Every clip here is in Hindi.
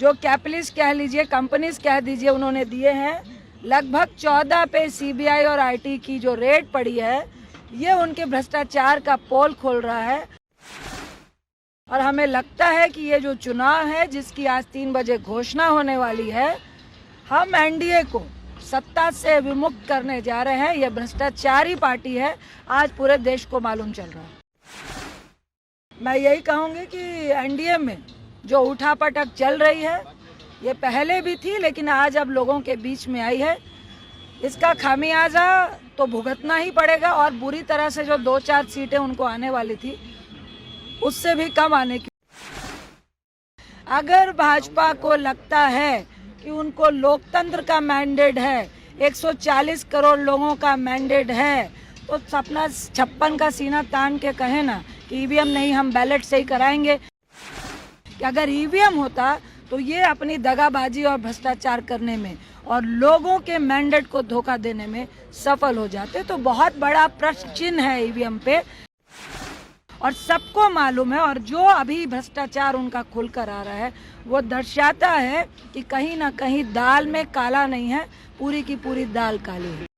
जो कैपिटलिस्ट कह लीजिए, कंपनीज कह दीजिए, उन्होंने दिए हैं। लगभग 14 पे सीबीआई और आईटी की जो रेड पड़ी है, ये उनके भ्रष्टाचार का पोल खोल रहा है। और हमें लगता है कि ये जो चुनाव है, जिसकी आज 3 बजे घोषणा होने वाली है, हम एनडीए को सत्ता से विमुक्त करने जा रहे हैं। ये भ्रष्टाचारी पार्टी है, आज पूरे देश को मालूम चल रहा है। मैं यही कहूँगी कि एनडीए में जो उठापटक चल रही है, ये पहले भी थी, लेकिन आज अब लोगों के बीच में आई है। इसका खामियाजा तो भुगतना ही पड़ेगा, और बुरी तरह से जो 2-4 सीटें उनको आने वाली थी, उससे भी कम आने की। अगर भाजपा को लगता है कि उनको लोकतंत्र का मैंडेट है, 140 करोड़ लोगों का मैंडेट है, तो अपना 56 का सीना तान के कहे ना कि ईवीएम नहीं, हम बैलेट से ही कराएंगे। कि अगर ईवीएम होता तो ये अपनी दगाबाजी और भ्रष्टाचार करने में और लोगों के मैंडेट को धोखा देने में सफल हो जाते। तो बहुत बड़ा प्रश्न चिन्ह है ईवीएम पे, और सबको मालूम है। और जो अभी भ्रष्टाचार उनका खुलकर आ रहा है, वो दर्शाता है कि कहीं ना कहीं दाल में काला नहीं है, पूरी की पूरी दाल काली है।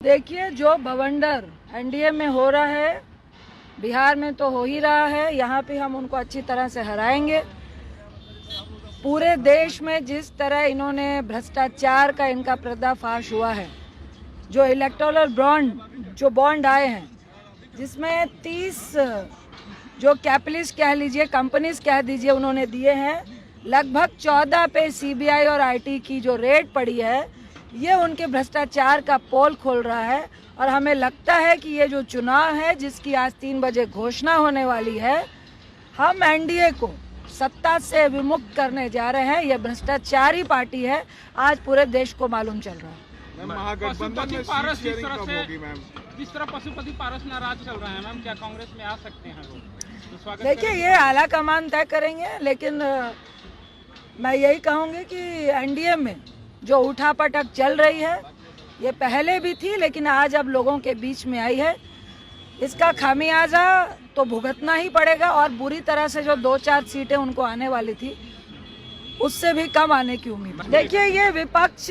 देखिए, जो बवंडर एनडीए में हो रहा है, बिहार में तो हो ही रहा है, यहाँ पे हम उनको अच्छी तरह से हराएंगे। पूरे देश में जिस तरह इन्होंने भ्रष्टाचार का इनका पर्दाफाश हुआ है, जो इलेक्टोरल बॉन्ड आए हैं, जिसमें 30 जो कैपिटलिस्ट कह लीजिए, कंपनीज कह दीजिए, उन्होंने दिए हैं। लगभग 14 पे सीबीआई और आईटी की जो रेड पड़ी है, ये उनके भ्रष्टाचार का पोल खोल रहा है। और हमें लगता है कि ये जो चुनाव है, जिसकी आज 3 बजे घोषणा होने वाली है, हम एनडीए को सत्ता से विमुक्त करने जा रहे हैं। ये भ्रष्टाचारी पार्टी है, आज पूरे देश को मालूम चल रहा है। महागठबंधन में पारस जिस तरह पशुपति पारस नाराज चल रहे हैं मैम, क्या कांग्रेस में आ सकते हैं वो? तो स्वागत। देखिए, ये आला कमान तय करेंगे, लेकिन मैं यही कहूँगी कि एनडीए में जो उठापटक चल रही है, ये पहले भी थी, लेकिन आज अब लोगों के बीच में आई है। इसका खामियाजा तो भुगतना ही पड़ेगा, और बुरी तरह से जो 2-4 सीटें उनको आने वाली थी, उससे भी कम आने की उम्मीद है। देखिए, ये विपक्ष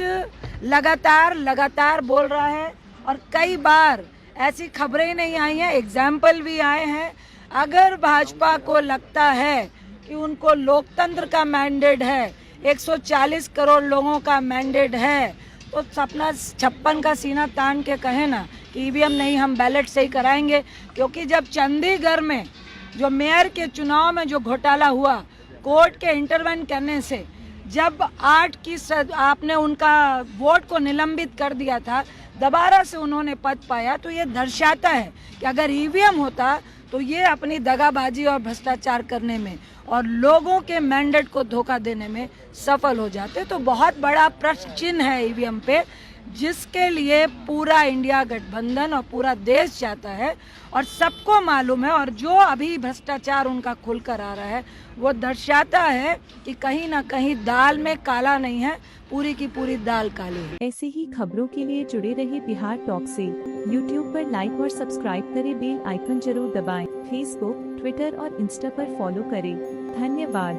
लगातार बोल रहा है, और कई बार ऐसी खबरें ही नहीं आई हैं, एग्जाम्पल भी आए हैं। अगर भाजपा को लगता है कि उनको लोकतंत्र का मैंडेट है, 140 करोड़ लोगों का मैंडेट है, तो अपना 56 का सीना तान के कहे ना कि ईवीएम नहीं, हम बैलेट से ही कराएंगे। क्योंकि जब चंडीगढ़ में जो मेयर के चुनाव में जो घोटाला हुआ, कोर्ट के इंटरवेंट करने से जब 8 की आपने उनका वोट को निलंबित कर दिया था, दोबारा से उन्होंने पद पाया, तो ये दर्शाता है कि अगर ईवीएम होता तो ये अपनी दगाबाजी और भ्रष्टाचार करने में और लोगों के मैंडेट को धोखा देने में सफल हो जाते। तो बहुत बड़ा प्रश्न चिन्ह है ईवीएम पे, जिसके लिए पूरा इंडिया गठबंधन और पूरा देश चाहता है, और सबको मालूम है। और जो अभी भ्रष्टाचार उनका खुलकर आ रहा है, वो दर्शाता है कि कहीं ना कहीं दाल में काला नहीं है, पूरी की पूरी दाल काली है। ऐसे ही खबरों के लिए जुड़े रहिए बिहार टॉक से। यूट्यूब पर लाइक और सब्सक्राइब करें, बेल आइकन जरूर दबाएं। फेसबुक, ट्विटर और इंस्टा पर फॉलो करें। धन्यवाद।